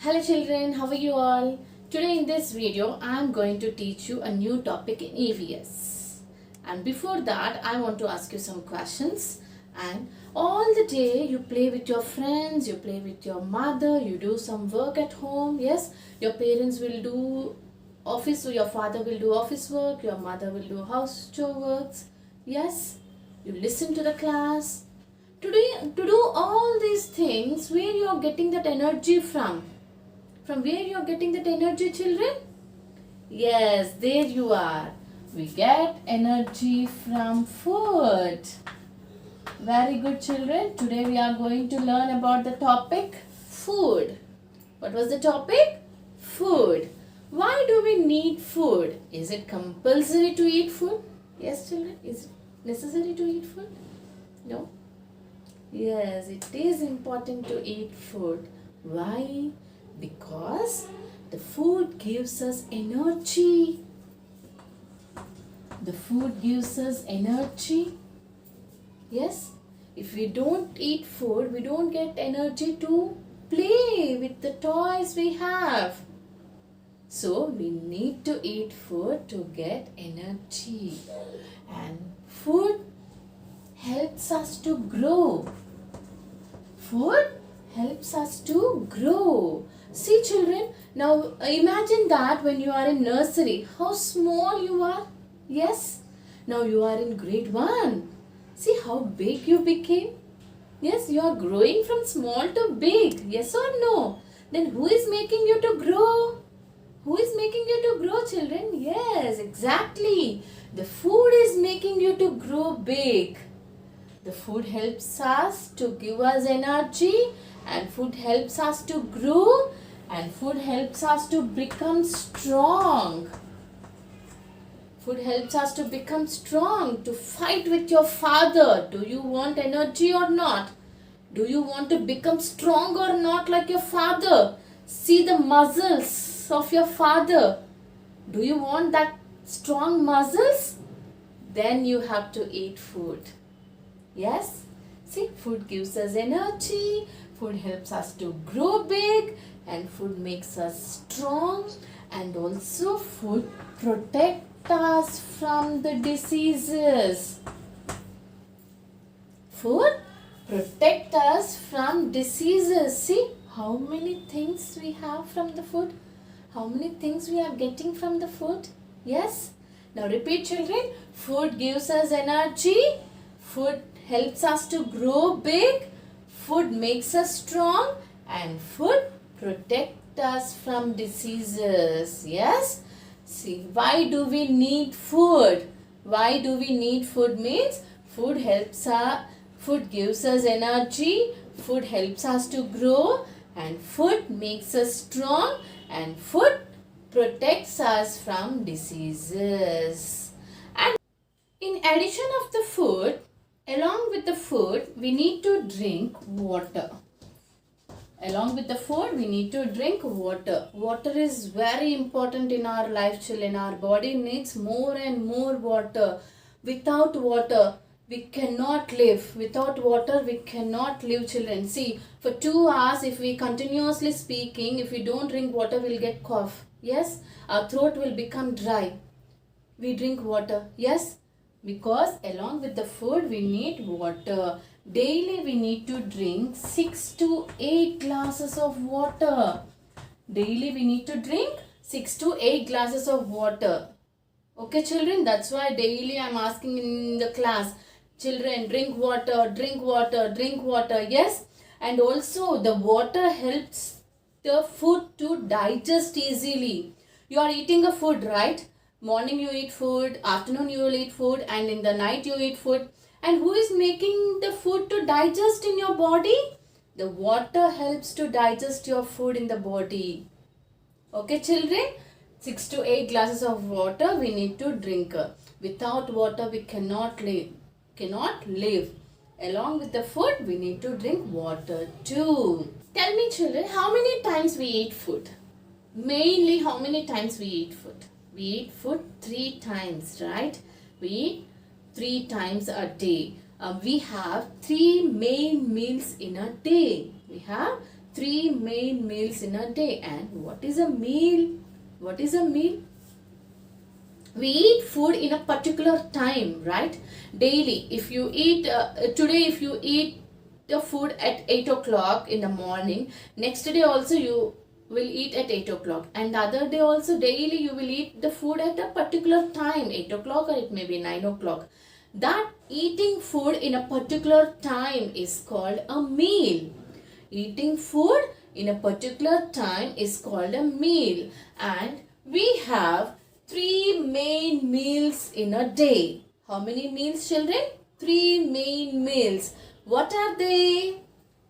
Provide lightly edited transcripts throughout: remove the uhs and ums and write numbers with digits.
Hello children, how are you all? Today in this video, I am going to teach you a new topic in EVS. And before that, I want to ask you some questions. And all the day you play with your friends, you play with your mother, you do some work at home. Yes, your parents will do office, so your father will do office work, your mother will do house chore works. Yes, you listen to the class. To do all these things, where you are getting that energy from? From where you are getting that energy, children? Yes, there you are. We get energy from food. Very good, children. Today we are going to learn about the topic food. What was the topic? Food. Why do we need food? Is it compulsory to eat food? Yes, children. Is it necessary to eat food? No. Yes, it is important to eat food. Why? Because the food gives us energy. The food gives us energy. Yes, if we don't eat food, we don't get energy to play with the toys we have. So, we need to eat food to get energy. And food helps us to grow. Food helps us to grow. See children, now imagine that when you are in nursery, how small you are. Yes, now you are in grade 1. See how big you became. Yes, you are growing from small to big. Yes or no? Then who is making you to grow? Who is making you to grow, children? Yes, exactly. The food is making you to grow big. The food helps us to give us energy, and food helps us to grow, and food helps us to become strong. Food helps us to become strong, to fight with your father. Do you want energy or not? Do you want to become strong or not like your father? See the muscles of your father. Do you want that strong muscles? Then you have to eat food. Yes? See, food gives us energy, food helps us to grow big, and food makes us strong, and also food protects us from the diseases. Food protects us from diseases. See how many things we have from the food? How many things we are getting from the food? Yes? Now repeat children. Food gives us energy. Food helps us to grow big. Food makes us strong. And food protects us from diseases. Yes? See, why do we need food? Why do we need food means food helps us, food gives us energy, food helps us to grow, and food makes us strong, and food protects us from diseases. And in addition of the food, along with the food, we need to drink water. Along with the food, we need to drink water. Water is very important in our life, children. Our body needs more and more water. Without water, we cannot live. Without water, we cannot live, children. See, for 2 hours, if we continuously speaking, if we don't drink water, we'll get cough. Yes, our throat will become dry. We drink water. Yes, because along with the food, we need water. Daily we need to drink 6 to 8 glasses of water. Daily we need to drink 6 to 8 glasses of water. Okay children, that's why daily I am asking in the class, children drink water, drink water, drink water. Yes, and also the water helps the food to digest easily. You are eating a food, right? Morning you eat food, afternoon you will eat food, and in the night you eat food. And who is making the food to digest in your body? The water helps to digest your food in the body. Okay children? 6 to 8 glasses of water we need to drink. Without water we cannot live. Along with the food we need to drink water too. Tell me children, how many times we eat food? Mainly how many times we eat food? We eat food 3 times, right? We eat 3 times a day. We have 3 main meals in a day. We have 3 main meals in a day. And what is a meal? What is a meal? We eat food in a particular time, right? Daily. If you eat, today if you eat the food at 8 o'clock in the morning, next day also you will eat at 8 o'clock. And the other day also daily you will eat the food at a particular time, 8 o'clock or it may be 9 o'clock. That eating food in a particular time is called a meal. Eating food in a particular time is called a meal. And we have 3 main meals in a day. How many meals, children? 3 main meals. What are they?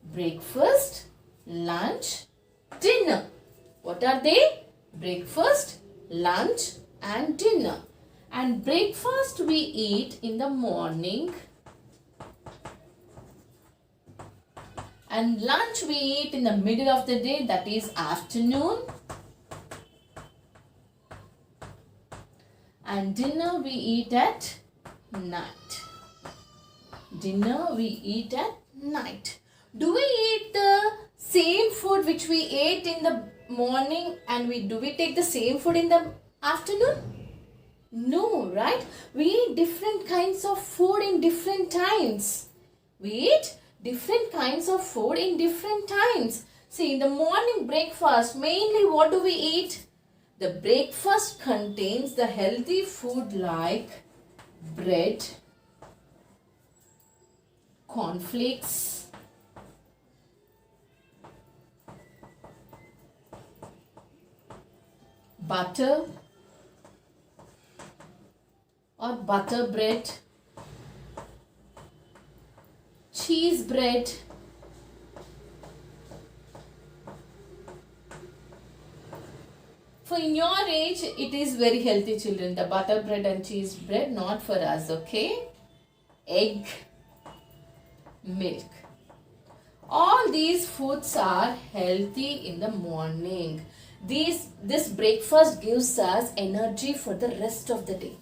Breakfast, lunch, dinner. What are they? Breakfast, lunch and dinner. And breakfast we eat in the morning. And lunch we eat in the middle of the day, that is afternoon. And dinner we eat at night. Dinner we eat at night. Do we eat the same food which we ate in the morning and do we take the same food in the afternoon? No, right? We eat different kinds of food in different times. We eat different kinds of food in different times. See, in the morning breakfast, mainly what do we eat? The breakfast contains the healthy food like bread, cornflakes, butter or butter bread, cheese bread, for in your age, it is very healthy, children. The butter bread and cheese bread, not for us, okay? Egg, milk. All these foods are healthy in the morning. This breakfast gives us energy for the rest of the day.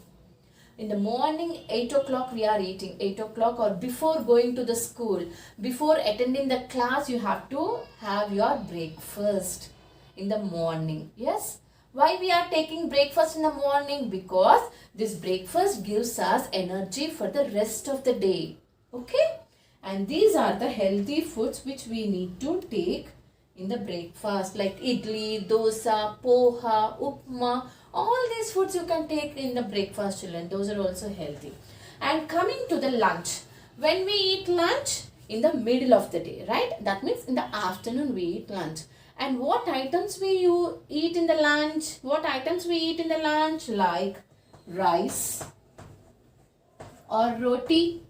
In the morning, 8 o'clock we are eating. 8 o'clock or before going to the school, before attending the class, you have to have your breakfast in the morning. Yes? Why we are taking breakfast in the morning? Because this breakfast gives us energy for the rest of the day. Okay? And these are the healthy foods which we need to take in the breakfast, like idli, dosa, poha, upma. All these foods you can take in the breakfast, children. Those are also healthy. And coming to the lunch. When we eat lunch? In the middle of the day, right? That means in the afternoon we eat lunch. And what items we eat in the lunch? What items we eat in the lunch? Like rice or roti.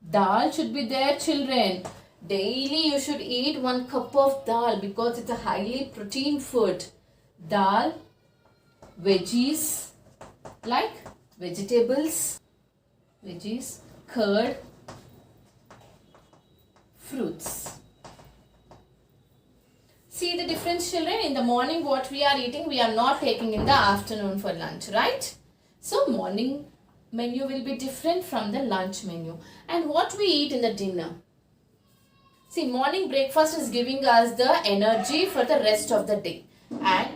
Dal should be there, children. Daily you should eat 1 cup of dal because it's a highly protein food. Dal, veggies like vegetables, veggies, curd, fruits. See the difference, children? In the morning what we are eating, we are not taking in the afternoon for lunch, right? So morning menu will be different from the lunch menu. And what we eat in the dinner? See, morning breakfast is giving us the energy for the rest of the day. And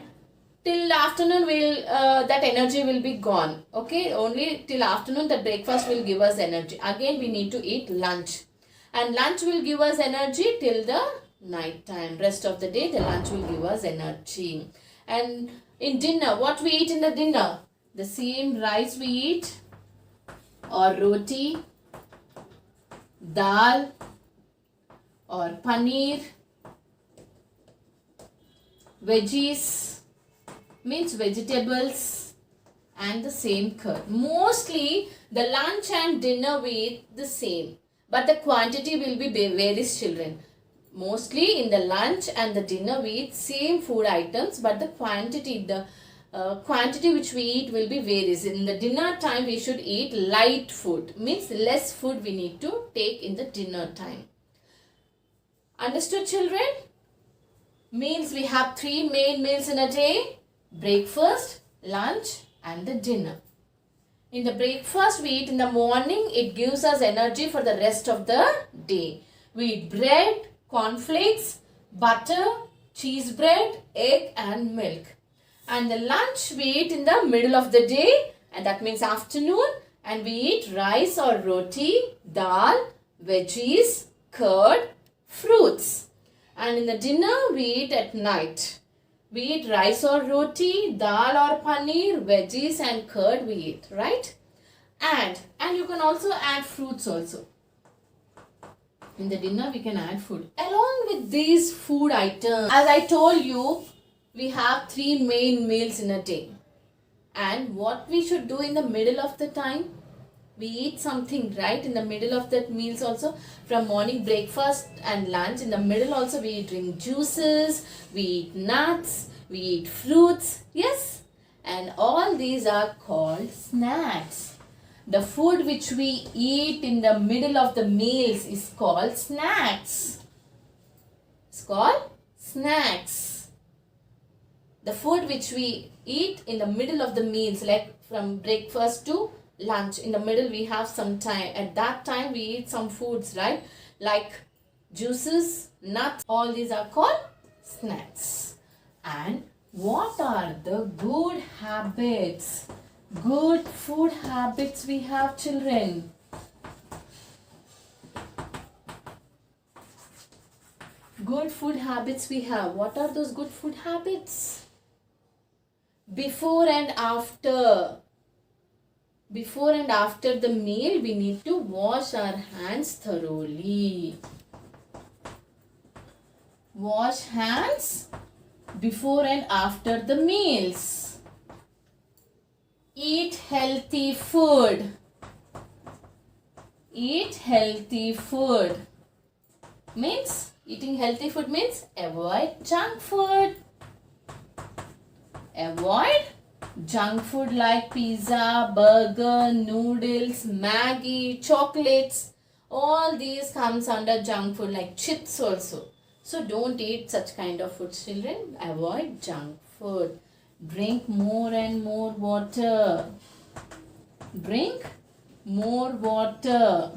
till afternoon that energy will be gone. Okay, only till afternoon the breakfast will give us energy. Again we need to eat lunch. And lunch will give us energy till the night time. Rest of the day the lunch will give us energy. And in dinner, what we eat in the dinner? The same rice we eat, or roti, dal, or paneer, veggies, means vegetables, and the same curd. Mostly the lunch and dinner we eat the same, but the quantity will be varies, children. Mostly in the lunch and the dinner we eat same food items, but the quantity which we eat will be varies. In the dinner time we should eat light food, means less food we need to take in the dinner time. Understood, children? Meals, we have 3 main meals in a day: breakfast, lunch and the dinner. In the breakfast we eat in the morning, it gives us energy for the rest of the day. We eat bread, cornflakes, butter, cheese bread, egg and milk. And the lunch we eat in the middle of the day, and that means afternoon, and we eat rice or roti, dal, veggies, curd, fruits. And in the dinner we eat at night. We eat rice or roti, dal or paneer, veggies and curd we eat, right? And you can also add fruits also. In the dinner we can add food. Along with these food items, as I told you, we have 3 main meals in a day. And what we should do in the middle of the time? We eat something, right? In the middle of that meals also. From morning breakfast and lunch, in the middle also we drink juices, we eat nuts, we eat fruits. Yes? And all these are called snacks. The food which we eat in the middle of the meals is called snacks. It's called snacks. The food which we eat in the middle of the meals, like from breakfast to lunch, in the middle we have some time. At that time we eat some foods, right? Like juices, nuts, all these are called snacks. And what are the good habits? Good food habits we have, children. Good food habits we have. What are those good food habits? Before and after the meal, we need to wash our hands thoroughly. Wash hands before and after the meals. Eat healthy food. Eat healthy food. Eating healthy food means avoid junk food. Avoid junk food like pizza, burger, noodles, Maggi, chocolates. All these comes under junk food, like chips also. So don't eat such kind of food, children. Avoid junk food. Drink more and more water. Drink more water.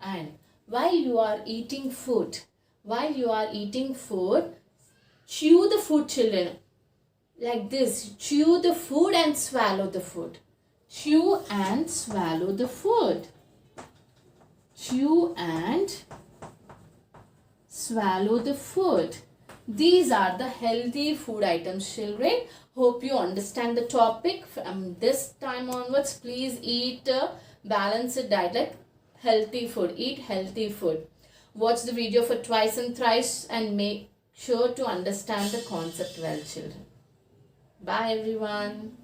And while you are eating food, chew the food, children. Like this. Chew the food and swallow the food. Chew and swallow the food. Chew and swallow the food. These are the healthy food items, children. Hope you understand the topic. From this time onwards, please eat a balanced diet, like healthy food. Eat healthy food. Watch the video for twice and thrice and make sure to understand the concept well, children. Bye everyone.